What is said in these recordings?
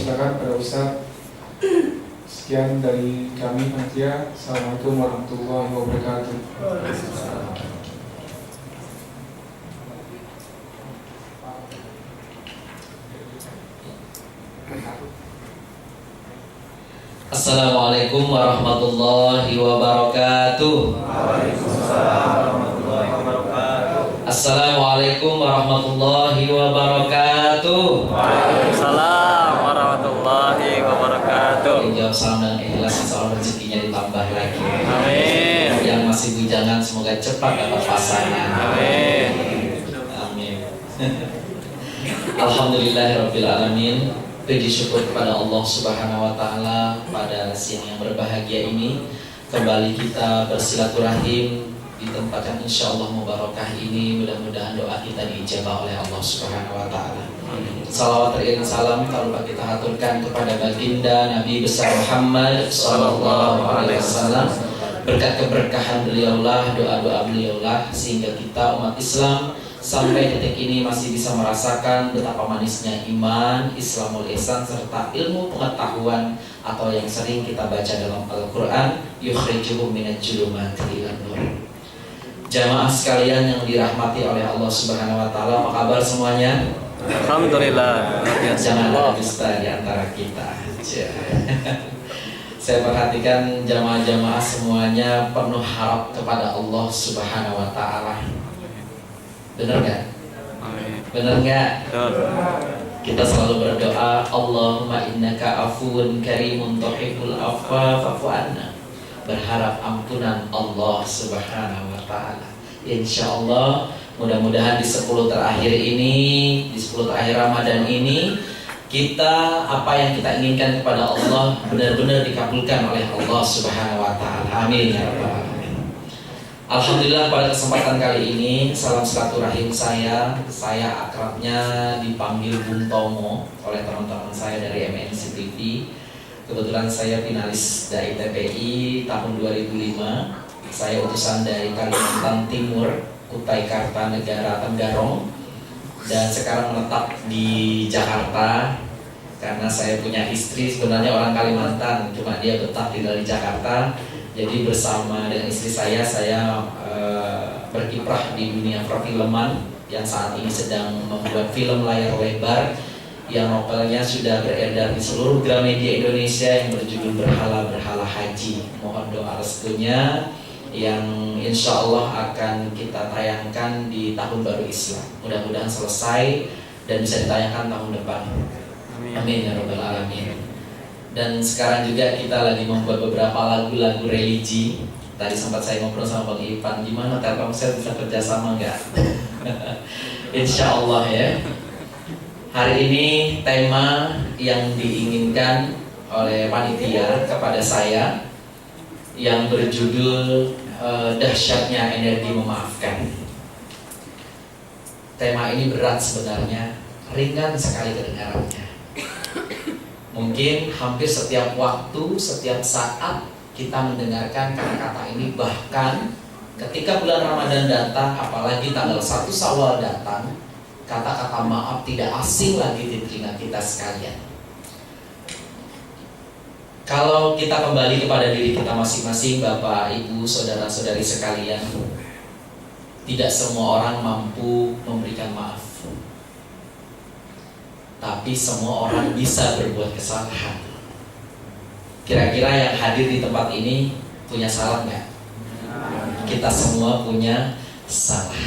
Silakan pada Ustaz. Sekian dari kami Panitia. Assalamualaikum warahmatullahi wabarakatuh. Assalamualaikum warahmatullahi wabarakatuh. Assalamualaikum warahmatullahi wabarakatuh. Waalaikumsalam warahmatullahi wabarakatuh. Jawab salam dan ikhlas, insyaallah rezekinya ditambah lagi. Amin. Yang masih bujangan semoga cepat dapat pasangan. Amin. Amin. Alhamdulillahirabbil alamin. Puji syukur kepada Allah Subhanahu wa taala pada siang yang berbahagia ini kembali kita bersilaturahim di tempat yang insyaallah mubarakah ini. Mudah-mudahan doa kita diijabah oleh Allah Subhanahu wa taala. Salawat teriring salam tak lupa kita haturkan kepada baginda Nabi besar Muhammad sallallahu alaihi wasallam. Berkat keberkahan beliaulah, doa-doa beliaulah sehingga kita umat Islam sampai detik ini masih bisa merasakan betapa manisnya iman, Islamul Ihsan serta ilmu pengetahuan atau yang sering kita baca dalam Al-Quran, yukhrijuhum minadz zulumati ilan nur. Jamaah sekalian yang dirahmati oleh Allah Subhanahu wa taala, apa kabar semuanya? Alhamdulillah. Jangan ada dusta di antara kita. Saya perhatikan jamaah-jamaah semuanya penuh harap kepada Allah Subhanahu wa taala. Benar nggak? Benar nggak? Kita selalu berdoa, Allahumma innaka afuwun karimun tuhibbul afwa fa'fu anna. Berharap ampunan Allah Subhanahu wa taala. Insyaallah mudah-mudahan di 10 terakhir ini, di 10 terakhir Ramadan ini, kita apa yang kita inginkan kepada Allah benar-benar dikabulkan oleh Allah Subhanahu wa taala. Amin ya rabbal alamin. Alhamdulillah pada kesempatan kali ini salam silaturahim saya akrabnya dipanggil Bung Tomo oleh teman-teman saya dari MNC TV. Kebetulan saya finalis dari TPI tahun 2005. Saya utusan dari Kalimantan Timur, Kutai Kartanegara Tenggarong, dan sekarang menetap di Jakarta karena saya punya istri sebenarnya orang Kalimantan, cuma dia betah tinggal di Jakarta. Jadi bersama dengan istri saya berkiprah di dunia perfilman yang saat ini sedang membuat film layar lebar yang novelnya sudah beredar di seluruh Gramedia Indonesia yang berjudul Berhala-Berhala Haji. Mohon doa restunya yang insya Allah akan kita tayangkan di tahun baru Islam. Mudah-mudahan selesai dan bisa ditayangkan tahun depan. Amin ya rabbal alamin. Dan sekarang juga kita lagi membuat beberapa lagu-lagu religi. Tadi sempat saya ngobrol sama Bang Ipan, gimana Telkomsel bisa kerjasama nggak? Insya Allah ya. Hari ini tema yang diinginkan oleh panitia kepada saya yang berjudul dahsyatnya energi memaafkan. Tema ini berat sebenarnya, ringan sekali kedengarannya. Mungkin hampir setiap waktu, setiap saat kita mendengarkan kata-kata ini. Bahkan ketika bulan Ramadan datang, apalagi tanggal 1 Syawal datang, kata-kata maaf tidak asing lagi di telinga kita sekalian. Kalau kita kembali kepada diri kita masing-masing, Bapak, Ibu, saudara-saudari sekalian, tidak semua orang mampu memberikan maaf. Tapi semua orang bisa berbuat kesalahan. Kira-kira yang hadir di tempat ini punya salah nggak? Kita semua punya salah.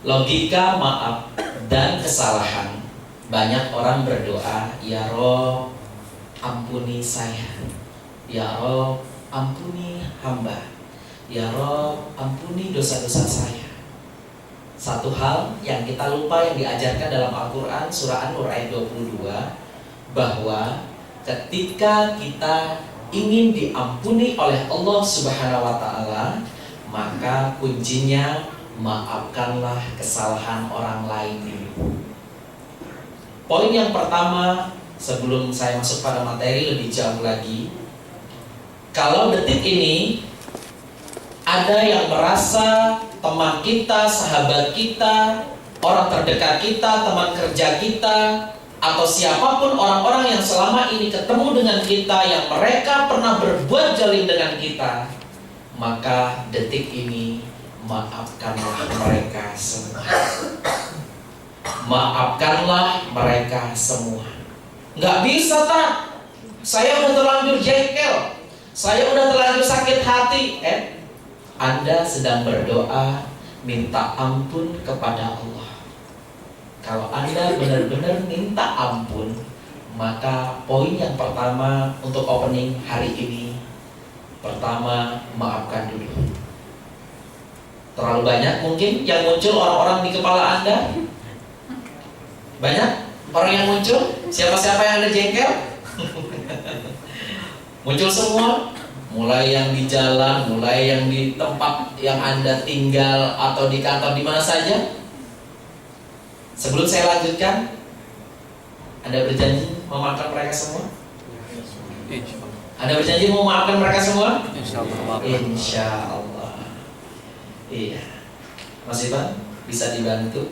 Logika maaf dan kesalahan. Banyak orang berdoa, ya Rob, ampuni saya. Ya Rob, ampuni hamba. Ya Rob, ampuni dosa-dosa saya. Satu hal yang kita lupa yang diajarkan dalam Al-Quran surah An-Nur ayat 22, bahwa ketika kita ingin diampuni oleh Allah Subhanahu wa taala, maka kuncinya maafkanlah kesalahan orang lain dulu. Poin yang pertama, sebelum saya masuk pada materi lebih jauh lagi, kalau detik ini ada yang merasa teman kita, sahabat kita, orang terdekat kita, teman kerja kita, atau siapapun orang-orang orang-orang yang selama ini ketemu dengan kita, yang mereka pernah berbuat zalim dengan kita, maka detik ini maafkanlah mereka semua. Maafkanlah mereka semua. Nggak bisa, tak? Saya udah terlanjur jengkel, saya udah terlanjur sakit hati. Anda sedang berdoa minta ampun kepada Allah. Kalau Anda benar-benar minta ampun, maka poin yang pertama untuk opening hari ini, pertama, maafkan dulu. Terlalu banyak mungkin yang muncul orang-orang di kepala Anda? Banyak orang yang muncul? Siapa-siapa yang Anda jengkel? Muncul semua. Mulai yang di jalan, mulai yang di tempat yang Anda tinggal, atau di kantor, di mana saja. Sebelum saya lanjutkan, Anda berjanji memaafkan mereka semua? Anda berjanji mau memaafkan mereka semua? Insya Allah. Iya. Mas Ivan, bisa dibantu?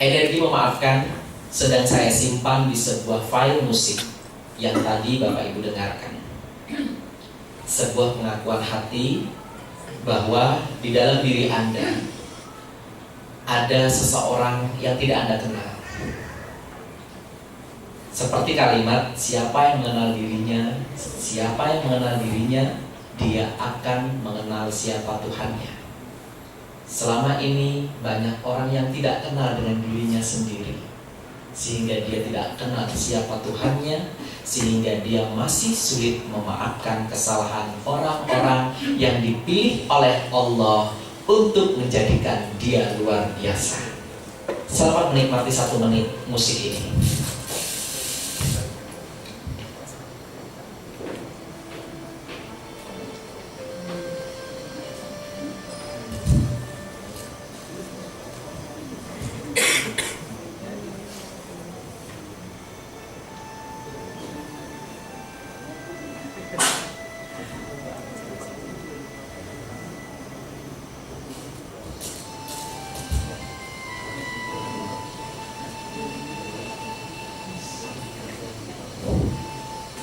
Energi memaafkan sedang saya simpan di sebuah file musik yang tadi Bapak Ibu dengarkan. Sebuah pengakuan hati bahwa di dalam diri Anda ada seseorang yang tidak Anda kenal. Seperti kalimat, siapa yang mengenal dirinya, siapa yang mengenal dirinya, dia akan mengenal siapa Tuhannya. Selama ini banyak orang yang tidak kenal dengan dirinya sendiri, sehingga dia tidak kenal siapa Tuhannya, sehingga dia masih sulit memaafkan kesalahan orang-orang yang dipilih oleh Allah untuk menjadikan dia luar biasa. Selamat menikmati 1 menit musik ini.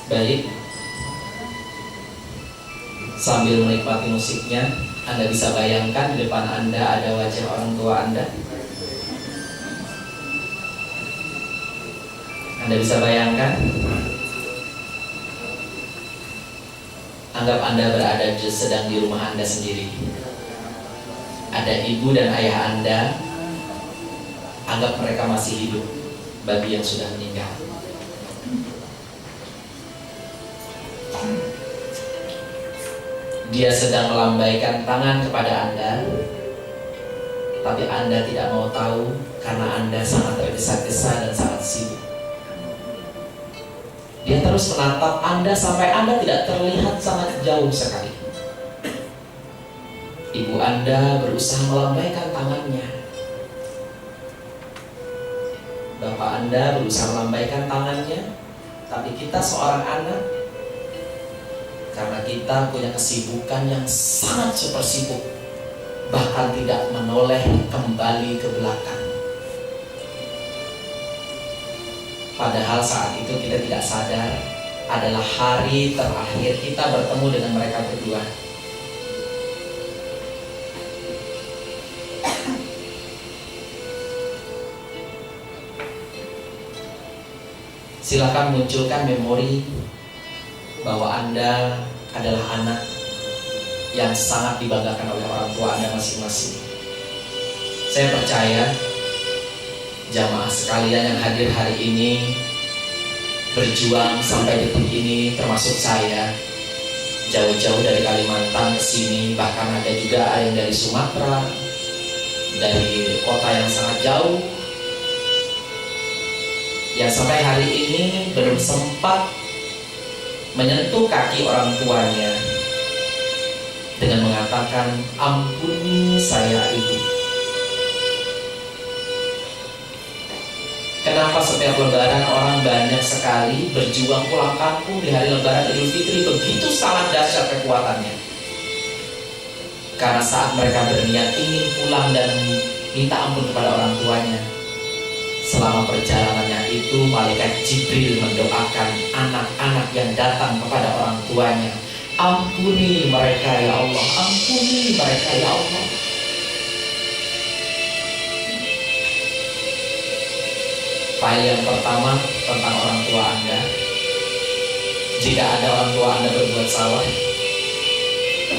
Baik, sambil menikmati musiknya, Anda bisa bayangkan di depan Anda ada wajah orang tua Anda. Anda bisa bayangkan? Anggap Anda berada sedang di rumah Anda sendiri. Ada ibu dan ayah Anda. Anggap mereka masih hidup bagi yang sudah meninggal. Dia sedang melambaikan tangan kepada Anda, tapi Anda tidak mau tahu karena Anda sangat tergesa-gesa dan sangat sibuk. Dia terus menatap Anda sampai Anda tidak terlihat sangat jauh sekali. Ibu Anda berusaha melambaikan tangannya. Bapak Anda berusaha melambaikan tangannya, tapi kita seorang anak, karena kita punya kesibukan yang sangat super sibuk, bahkan tidak menoleh kembali ke belakang. Padahal saat itu kita tidak sadar adalah hari terakhir kita bertemu dengan mereka berdua. Silakan munculkan memori bahwa Anda adalah anak yang sangat dibanggakan oleh orang tua Anda masing-masing. Saya percaya jamaah sekalian yang hadir hari ini berjuang sampai detik ini, termasuk saya, jauh-jauh dari Kalimantan ke sini, bahkan ada juga yang dari Sumatera, dari kota yang sangat jauh, yang sampai hari ini belum sempat menyentuh kaki orang tuanya dengan mengatakan, ampuni saya ibu. Kenapa setiap lebaran orang banyak sekali berjuang pulang kampung di hari lebaran Idul Fitri begitu sangat dahsyat kekuatannya? Karena saat mereka berniat ingin pulang dan minta ampun kepada orang tuanya. Selama perjalanannya itu, malaikat Jibril mendoakan anak-anak yang datang kepada orang tuanya, ampuni mereka ya Allah, ampuni mereka ya Allah. File yang pertama tentang orang tua Anda. Jika ada orang tua Anda berbuat salah,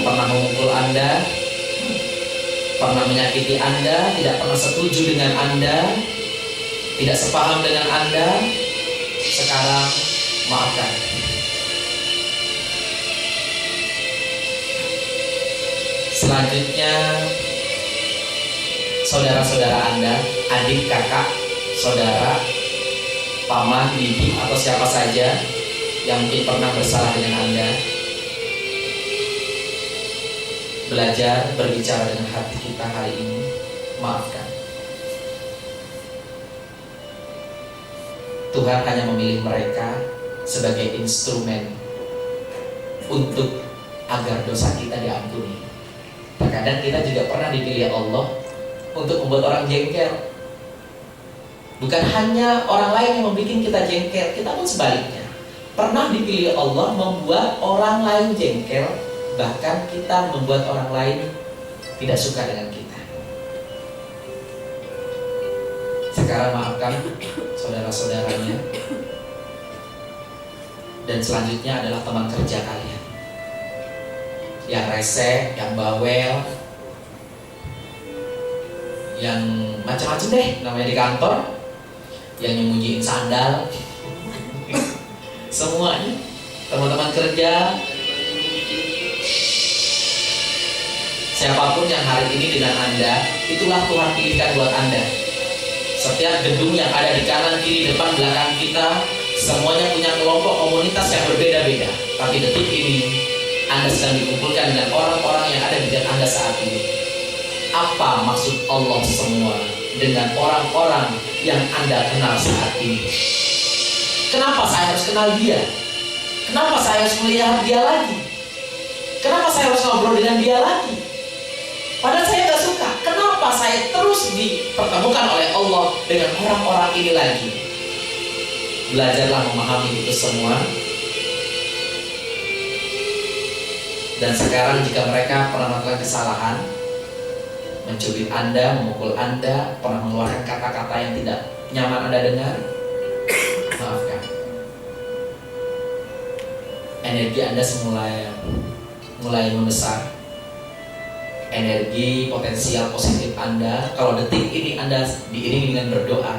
pernah memukul Anda, pernah menyakiti Anda, tidak pernah setuju dengan Anda, tidak sepaham dengan Anda, sekarang maafkan. Selanjutnya, saudara-saudara Anda, adik, kakak, saudara, paman, bibi, atau siapa saja yang mungkin pernah bersalah dengan Anda, belajar berbicara dengan hati kita hari ini, maafkan. Tuhan hanya memilih mereka sebagai instrumen untuk agar dosa kita diampuni. Terkadang kita juga pernah dipilih Allah untuk membuat orang jengkel. Bukan hanya orang lain yang membuat kita jengkel, kita pun sebaliknya. Pernah dipilih Allah membuat orang lain jengkel, bahkan kita membuat orang lain tidak suka dengan kita. Sekarang maafkan saudara-saudaranya. Dan selanjutnya adalah teman kerja kalian yang rese, yang bawel, yang macam-macam deh namanya di kantor, yang nyembunyiin sandal. Semuanya teman-teman kerja, siapapun yang hari ini dengan Anda, itulah Tuhan pilihkan buat Anda. Setiap gedung yang ada di kanan, kiri, depan, belakang kita, semuanya punya kelompok komunitas yang berbeda-beda. Tapi detik ini Anda sedang dikumpulkan dengan orang-orang yang ada di dekat Anda saat ini. Apa maksud Allah semua dengan orang-orang yang Anda kenal saat ini? Kenapa saya harus kenal dia? Kenapa saya harus melihat dia lagi? Kenapa saya harus ngobrol dengan dia lagi? Padahal saya gak suka. Kenapa saya terus dipertemukan oleh Allah dengan orang-orang ini lagi? Belajarlah memahami itu semua. Dan sekarang jika mereka pernah melakukan kesalahan, mencubit Anda, memukul Anda, pernah mengeluarkan kata-kata yang tidak nyaman Anda dengar, maafkan. Energi Anda mulai membesar. Energi potensial positif Anda, kalau detik ini Anda diiringi dengan berdoa,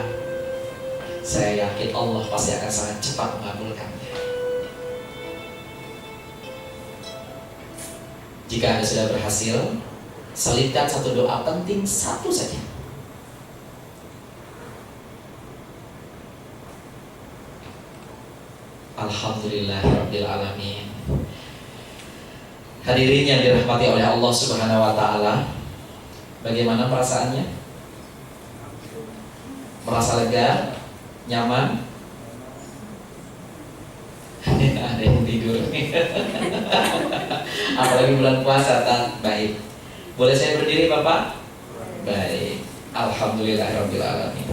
saya yakin Allah pasti akan sangat cepat mengabulkannya. Jika Anda sudah berhasil, selipkan satu doa penting, satu saja. Alhamdulillahirabbil alamin. Hadirin yang dirahmati oleh Allah Subhanahu wa taala, bagaimana perasaannya? Merasa lega, nyaman? Ada yang tidur. Apalagi bulan puasa, tak baik. Boleh saya berdiri, Bapak? Baik. Alhamdulillahirabbil alamin.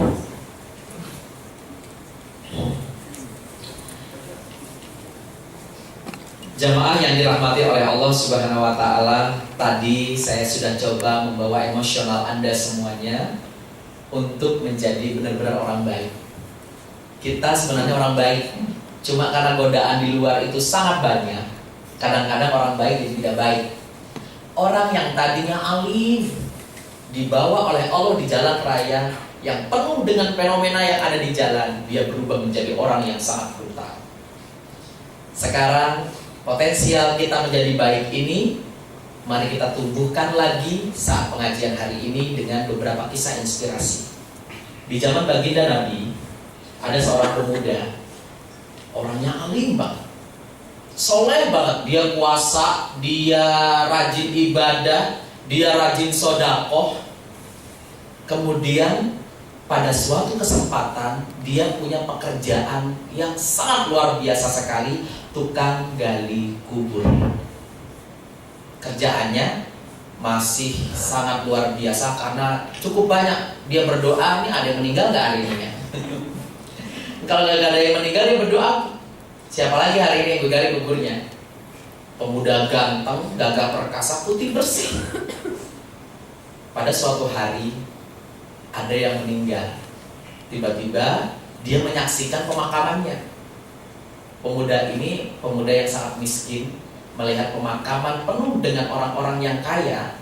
Jamaah yang dirahmati oleh Allah Subhanahu wa taala, tadi saya sudah coba membawa emosional Anda semuanya untuk menjadi benar-benar orang baik. Kita sebenarnya orang baik, cuma karena godaan di luar itu sangat banyak. Kadang-kadang orang baik itu tidak baik. Orang yang tadinya alim dibawa oleh Allah di jalan raya yang penuh dengan fenomena yang ada di jalan, dia berubah menjadi orang yang sangat brutal. Sekarang potensial kita menjadi baik ini, mari kita tumbuhkan lagi saat pengajian hari ini dengan beberapa kisah inspirasi. Di zaman baginda Nabi, ada seorang pemuda, orangnya alim banget, soleh banget, dia puasa, dia rajin ibadah, dia rajin sodakoh. Kemudian pada suatu kesempatan dia punya pekerjaan yang sangat luar biasa sekali, tukang gali kubur. Kerjaannya masih sangat luar biasa karena cukup banyak dia berdoa. Nih ada yang meninggal nggak hari ini ya? Kalau nggak ada yang meninggal dia berdoa. Siapa lagi hari ini yang gue gali gugurnya? Pemuda ganteng, gagah perkasa, putih bersih. Pada suatu hari ada yang meninggal. Tiba-tiba dia menyaksikan pemakamannya. Pemuda ini, pemuda yang sangat miskin, melihat pemakaman penuh dengan orang-orang yang kaya.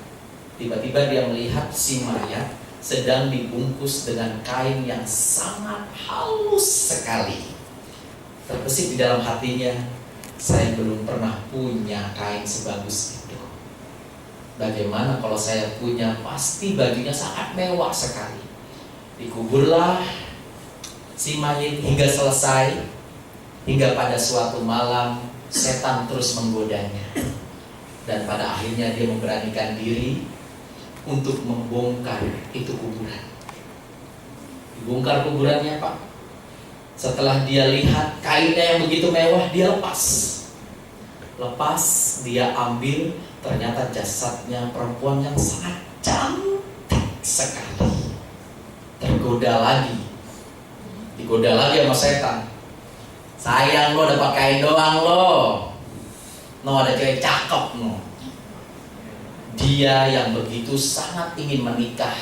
Tiba-tiba dia melihat si mayat sedang dibungkus dengan kain yang sangat halus sekali. Terbesit di dalam hatinya, saya belum pernah punya kain sebagus itu. Bagaimana kalau saya punya? Pasti bajunya sangat mewah sekali. Dikuburlah si mayit hingga selesai. Hingga pada suatu malam setan terus menggodanya. Dan pada akhirnya dia memberanikan diri untuk membongkar itu kuburan. Dibongkar kuburannya, Pak. Setelah dia lihat kainnya yang begitu mewah, dia lepas. Lepas, dia ambil, ternyata jasadnya perempuan yang sangat cantik sekali. Tergoda lagi. Digoda lagi sama setan. Sayang lo dapat kain doang lo. No ada cewek cakep no. Dia yang begitu sangat ingin menikah,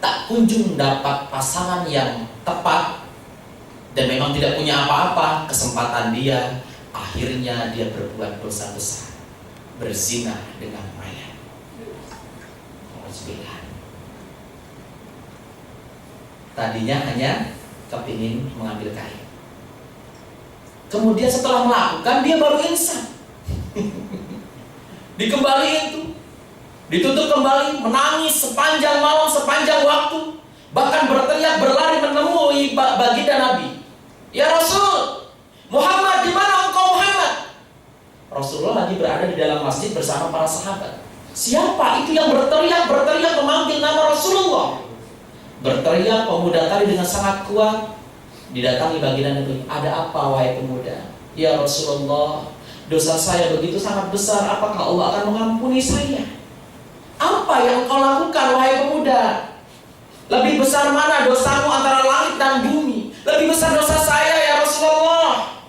tak kunjung dapat pasangan yang tepat, dan memang tidak punya apa-apa. Kesempatan dia, akhirnya dia berbuat dosa besar, berzina dengan mayat. Alhamdulillah. Tadinya hanya kepingin mengambil kain. Kemudian setelah melakukan, dia baru insaf. Dikembaliin tuh, ditutup kembali, menangis sepanjang malam, sepanjang waktu, bahkan berteriak, berlari menemui baginda Nabi. Ya Rasul, Muhammad, di mana engkau Muhammad? Rasulullah lagi berada di dalam masjid bersama para sahabat. Siapa itu yang berteriak memanggil nama Rasulullah? Berteriak pemuda tadi dengan sangat kuat. Didatangi baginda Nabi. Ada apa wahai pemuda? Ya Rasulullah, dosa saya begitu sangat besar. Apakah Allah akan mengampuni saya? Apa yang kau lakukan wahai pemuda? Lebih besar mana dosamu antara langit dan bumi? Lebih besar dosa saya ya Rasulullah.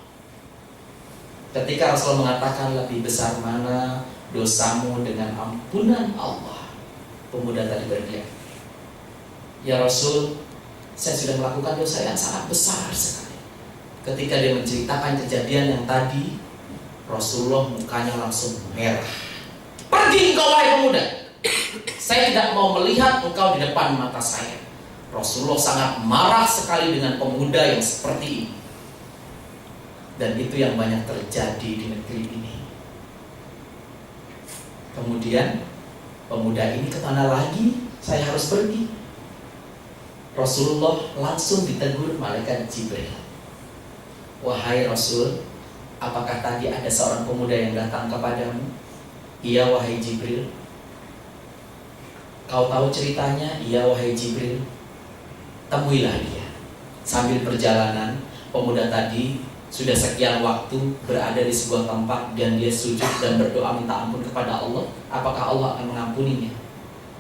Ketika Rasulullah mengatakan lebih besar mana dosamu dengan ampunan Allah, pemuda tadi berkata, ya Rasul, saya sudah melakukan dosa yang sangat besar sekali. Ketika dia menceritakan kejadian yang tadi, Rasulullah mukanya langsung merah. Pergi engkau wahai pemuda. Saya tidak mau melihat engkau di depan mata saya. Rasulullah sangat marah sekali dengan pemuda yang seperti ini. Dan itu yang banyak terjadi di negeri ini. Kemudian pemuda ini kemana lagi? Saya harus pergi. Rasulullah langsung ditegur malaikat Jibril. Wahai Rasul, apakah tadi ada seorang pemuda yang datang kepadamu? Iya wahai Jibril. Kau tahu ceritanya? Iya wahai Jibril. Temuilah dia. Sambil perjalanan, pemuda tadi sudah sekian waktu berada di sebuah tempat dan dia sujud dan berdoa minta ampun kepada Allah. Apakah Allah akan mengampuninya?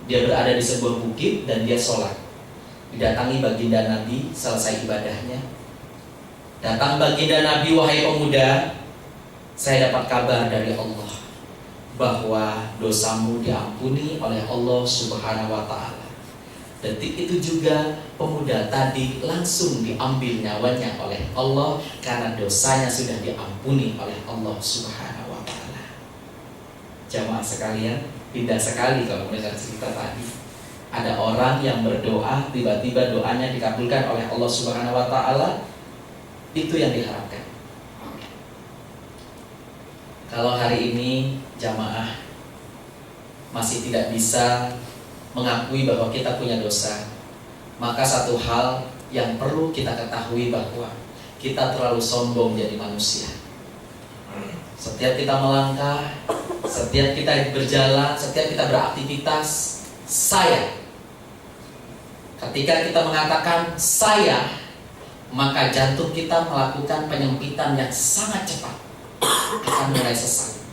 Dia berada di sebuah bukit dan dia sholat. Didatangi baginda Nabi selesai ibadahnya. Datang baginda Nabi, wahai pemuda, saya dapat kabar dari Allah bahwa dosamu diampuni oleh Allah Subhanahu wa ta'ala. Detik itu juga pemuda tadi langsung diambil nyawanya oleh Allah karena dosanya sudah diampuni oleh Allah Subhanahu wa ta'ala. Jamaah sekalian, indah sekali kalau mendengar cerita tadi. Ada orang yang berdoa, tiba-tiba doanya dikabulkan oleh Allah Subhanahu wa ta'ala. Itu yang diharapkan. Kalau hari ini jamaah masih tidak bisa mengakui bahwa kita punya dosa, maka satu hal yang perlu kita ketahui bahwa kita terlalu sombong jadi manusia. Setiap kita melangkah, setiap kita berjalan, setiap kita beraktivitas, saya. Ketika kita mengatakan saya, maka jantung kita melakukan penyempitan yang sangat cepat, akan mulai sesak.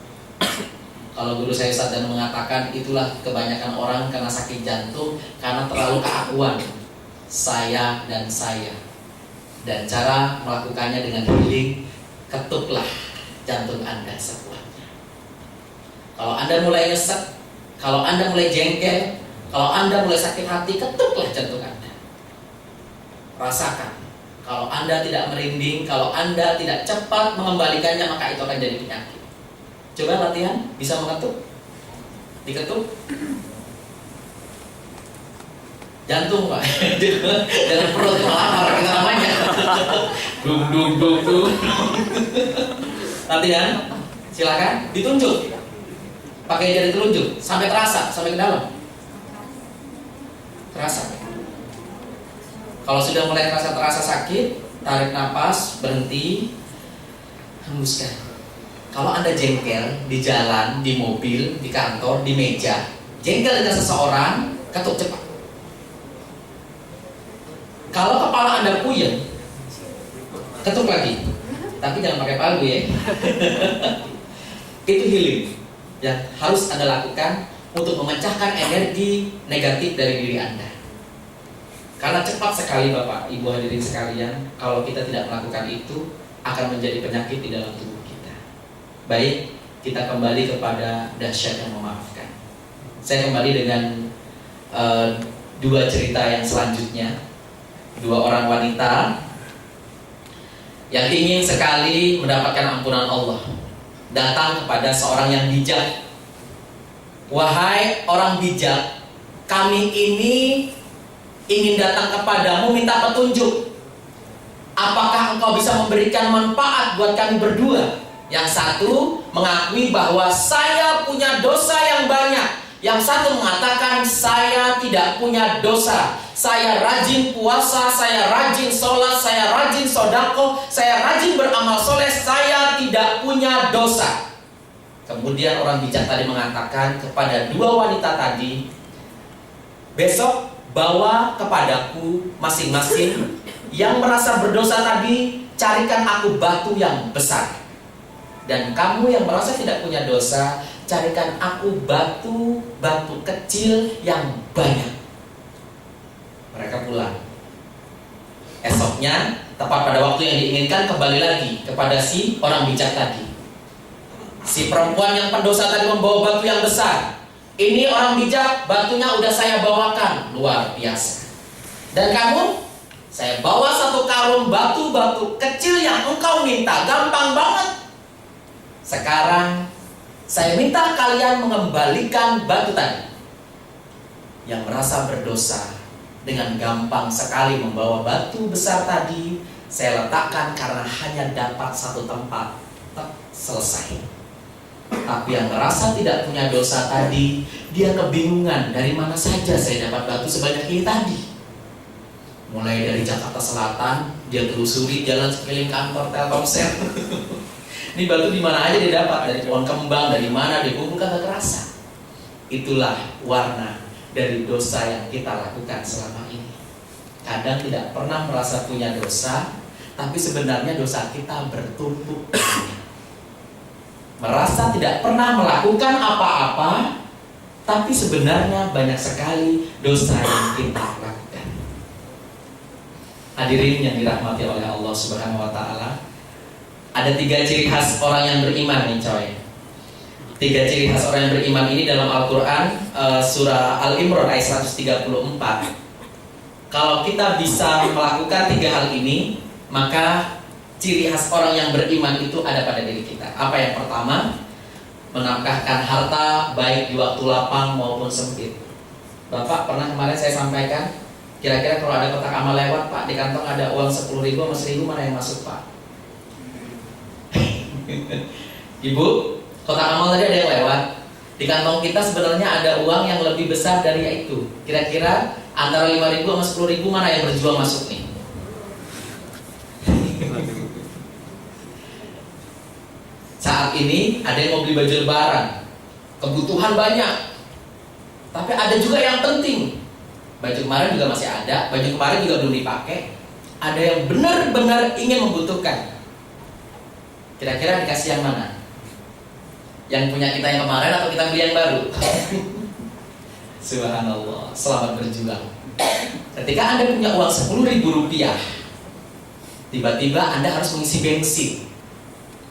Kalau guru saya Ustaz dan mengatakan itulah kebanyakan orang karena sakit jantung karena terlalu keakuan saya dan saya. Dan cara melakukannya dengan healing, ketuklah jantung Anda sekuatnya. Kalau Anda mulai nyesek, kalau Anda mulai jengkel, kalau Anda mulai sakit hati, ketuklah jantung Anda. Rasakan. Kalau Anda tidak merinding, kalau Anda tidak cepat mengembalikannya, maka itu akan jadi penyakit. Coba latihan, bisa mengetuk? Diketuk? Jantung Pak. Jangan perut malah kita namanya. Dung dung dung dung. Latihan, silakan ditunjuk. Pakai jari telunjuk sampai terasa, sampai ke dalam. Terasa. Kalau sudah mulai terasa sakit, tarik napas, berhenti, hembuskan. Kalau Anda jengkel di jalan, di mobil, di kantor, di meja, jengkel dengan seseorang, ketuk cepat. Kalau kepala Anda puyeng, ketuk lagi. Tapi jangan pakai palu ya. Itu healing yang harus Anda lakukan untuk memecahkan energi negatif dari diri Anda. Karena cepat sekali Bapak, Ibu hadirin sekalian, kalau kita tidak melakukan itu akan menjadi penyakit di dalam tubuh kita. Baik, kita kembali kepada dahsyat yang memaafkan. Saya kembali dengan dua cerita yang selanjutnya. Dua orang wanita yang ingin sekali mendapatkan ampunan Allah datang kepada seorang yang bijak. Wahai orang bijak, kami ini ingin datang kepadamu minta petunjuk. Apakah engkau bisa memberikan manfaat buat kami berdua? Yang satu mengakui bahwa saya punya dosa yang banyak. Yang satu mengatakan saya tidak punya dosa. Saya rajin puasa, saya rajin sholat, saya rajin sodako, saya rajin beramal soleh, saya tidak punya dosa. Kemudian orang bijak tadi mengatakan kepada dua wanita tadi, besok bawa kepadaku masing-masing yang merasa berdosa tadi, carikan aku batu yang besar. Dan kamu yang merasa tidak punya dosa, carikan aku batu kecil yang banyak. Mereka pulang. Esoknya, tepat pada waktu yang diinginkan, kembali lagi kepada si orang bijak tadi. Si perempuan yang pendosa tadi membawa batu yang besar. Ini orang bijak, batunya udah saya bawakan, luar biasa. Dan kamu, saya bawa satu karung batu-batu kecil yang engkau minta, gampang banget. Sekarang saya minta kalian mengembalikan batu tadi. Yang merasa berdosa dengan gampang sekali membawa batu besar tadi, saya letakkan karena hanya dapat satu tempat. Selesai. Tapi yang merasa tidak punya dosa tadi, dia kebingungan dari mana saja saya dapat batu sebanyak ini tadi. Mulai dari Jakarta Selatan, dia telusuri jalan sekeliling kantor Telkomsel. Ini batu di mana aja dia dapat, dari pohon kembang, dari mana dikumpulkan, gak kerasa. Itulah warna dari dosa yang kita lakukan selama ini. Kadang tidak pernah merasa punya dosa, tapi sebenarnya dosa kita bertumpuk. Merasa tidak pernah melakukan apa-apa, tapi sebenarnya banyak sekali dosa yang kita lakukan. Hadirin yang dirahmati oleh Allah Subhanahu wa Ta'ala, ada 3 ciri khas orang yang beriman nih coy. 3 ciri khas orang yang beriman ini dalam Al-Quran, surah Al-Imran ayat 134. Kalau kita bisa melakukan 3 hal ini, maka ciri khas orang yang beriman itu ada pada diri kita. Apa yang pertama? Menafkahkan harta baik di waktu lapang maupun sempit. Bapak pernah kemarin saya sampaikan, kira-kira kalau ada kotak amal lewat Pak, di kantong ada uang 10.000 sama 1.000, mana yang masuk Pak? Ibu, kotak amal tadi ada yang lewat. Di kantong kita sebenarnya ada uang yang lebih besar dari itu. Kira-kira antara 5.000 sama 10.000 mana yang berjuang masuk nih? Saat ini ada yang mau beli baju lebaran, kebutuhan banyak. Tapi ada juga yang penting. Baju kemarin juga masih ada, baju kemarin juga belum dipakai. Ada yang benar-benar ingin membutuhkan. Kira-kira dikasih yang mana? Yang punya kita yang kemarin atau kita beli yang baru? Subhanallah, selamat berjuang. Ketika Anda punya uang 10.000 rupiah, tiba-tiba Anda harus mengisi bensin.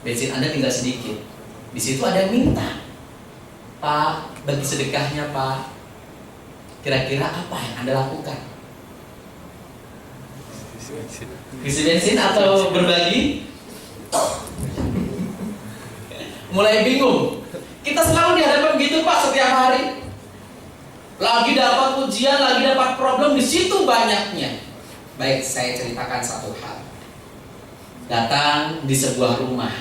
Bensin Anda tinggal sedikit. Di situ ada yang minta, Pak, bagi sedekahnya Pak. Kira-kira apa yang Anda lakukan? Isi bensin atau berbagi? Mulai bingung. Kita selalu dihadapkan begitu Pak setiap hari. Lagi dapat ujian, lagi dapat problem, di situ banyaknya. Baik, saya ceritakan satu hal. Datang di sebuah rumah,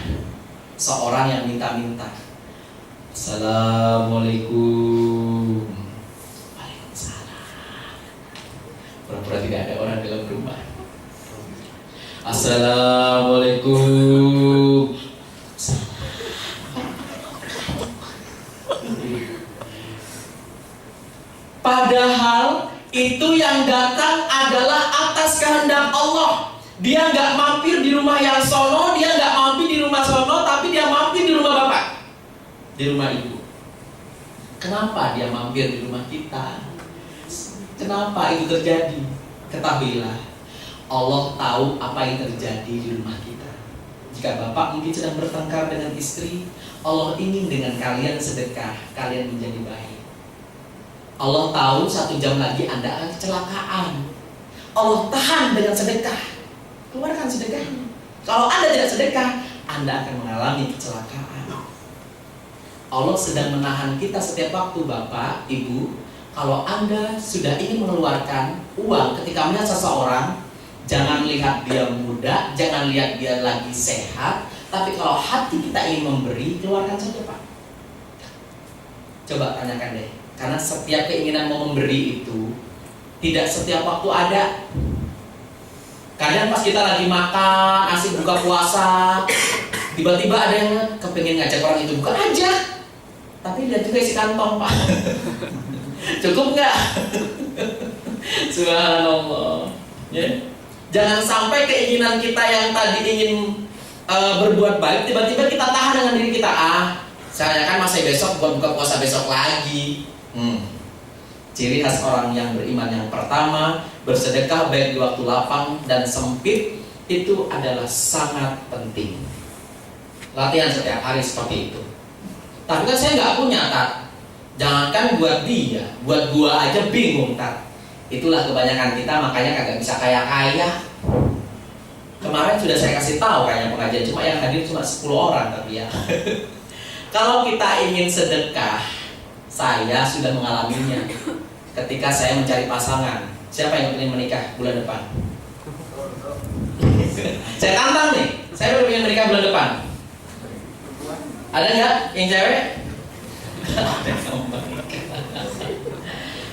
seorang yang minta-minta. Assalamualaikum. Waalaikumsalam. Pura-pura tidak ada orang dalam rumah. Assalamualaikum. Padahal itu yang datang adalah atas kehendak Allah. Dia nggak mampir di rumah yang sono, dia nggak mampir di rumah sono, tapi dia mampir di rumah bapak, di rumah ibu. Kenapa dia mampir di rumah kita? Kenapa itu terjadi? Ketahuilah, Allah tahu apa yang terjadi di rumah kita. Jika bapak mungkin sedang bertengkar dengan istri, Allah ingin dengan kalian sedekah, kalian menjadi baik. Allah tahu 1 jam lagi Anda akan kecelakaan. Allah tahan dengan sedekah. Keluarkan sedekahnya. Kalau Anda tidak sedekah, Anda akan mengalami kecelakaan. Allah sedang menahan kita setiap waktu, Bapak, Ibu. Kalau Anda sudah ingin mengeluarkan uang ketika melihat seseorang, jangan lihat dia muda, jangan lihat dia lagi sehat, tapi kalau hati kita ingin memberi, keluarkan saja, Pak. Coba tanyakan deh. Karena setiap keinginan mau memberi itu tidak setiap waktu ada. Kadang pas kita lagi makan, asik buka puasa, tiba-tiba ada yang kepengen ngajak orang itu buka aja. Tapi lihat juga isi kantong, Pak. Cukup nggak? Subhanallah. Ya. Jangan sampai keinginan kita yang tadi ingin berbuat baik, tiba-tiba kita tahan dengan diri kita. Saya kan masih besok buat buka puasa besok lagi. Ciri khas orang yang beriman yang pertama, bersedekah baik di waktu lapang dan sempit, itu adalah sangat penting. Latihan setiap hari seperti itu. Tapi kan saya nggak punya, Tat. Jangankan buat dia, buat gua aja bingung, Tat. Itulah kebanyakan kita, makanya kagak bisa kaya-kaya. Kemarin sudah saya kasih tahu kayaknya pengajian, cuma yang hadir cuma 10 orang tapi ya. Kalau kita ingin sedekah, saya sudah mengalaminya ketika saya mencari pasangan. Siapa yang ingin menikah bulan depan? Saya tantang nih, saya baru ingin menikah bulan depan. Ada nggak yang cewek?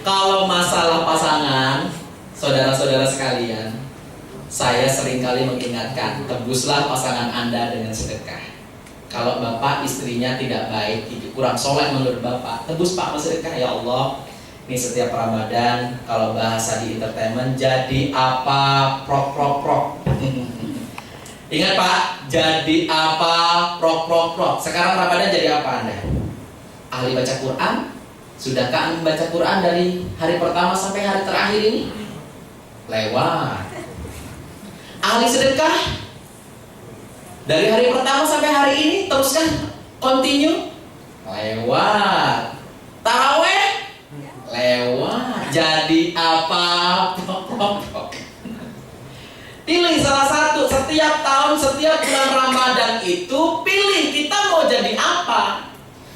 Kalau masalah pasangan, saudara-saudara sekalian, saya seringkali mengingatkan, tebuslah pasangan Anda dengan sedekah. Kalau bapak istrinya tidak baik, kurang soleh menurut bapak, tebus Pak sedekah. Ya Allah, ini setiap Ramadan, kalau bahasa di entertainment, jadi apa? Prok. Ingat Pak, jadi apa? Prok. Sekarang Ramadan jadi apa Anda? Ahli baca Quran? Sudahkah Anda membaca Quran dari hari pertama sampai hari terakhir ini? Lewat. Ahli sedekah? Dari hari pertama sampai hari ini teruskan continue? Lewat. Taraweh? Lewat. Jadi apa? Pilih salah satu. Setiap tahun, setiap bulan Ramadan itu pilih kita mau jadi apa.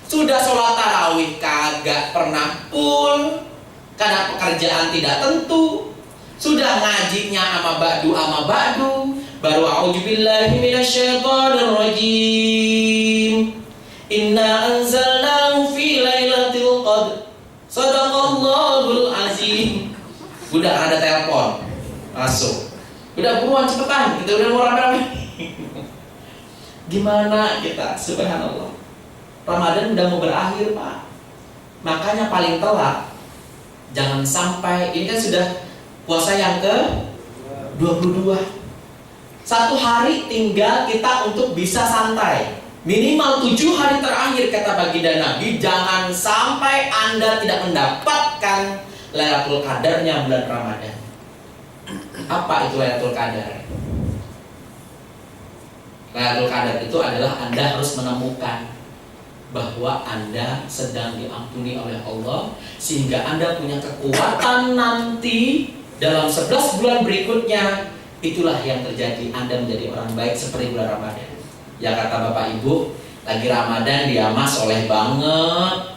Sudah sholat tarawih kagak pernah full karena pekerjaan tidak tentu. Sudah ngajinya ama ba'du, baru a'udzubillahi minasyaitonirrajim. Inna anzalnahu fi lailatul qadr. Shadaqallahul azim. Udah ada telepon masuk. Udah buruan cepetan, kita udah mau rame-rame. Gimana kita? Subhanallah. Ramadan udah mau berakhir, Pak. Makanya paling telat jangan sampai, ini kan sudah puasa yang ke 22. 1 hari tinggal kita untuk bisa santai. Minimal 7 hari terakhir kata baginda Nabi, jangan sampai Anda tidak mendapatkan Lailatul Qadarnya bulan Ramadan. Apa itu Lailatul Qadar? Lailatul Qadar itu adalah Anda harus menemukan bahwa Anda sedang diampuni oleh Allah, sehingga Anda punya kekuatan nanti dalam 11 bulan berikutnya. Itulah yang terjadi, Anda menjadi orang baik seperti bulan Ramadan. Ya kata Bapak Ibu, lagi Ramadan dia mah soleh banget,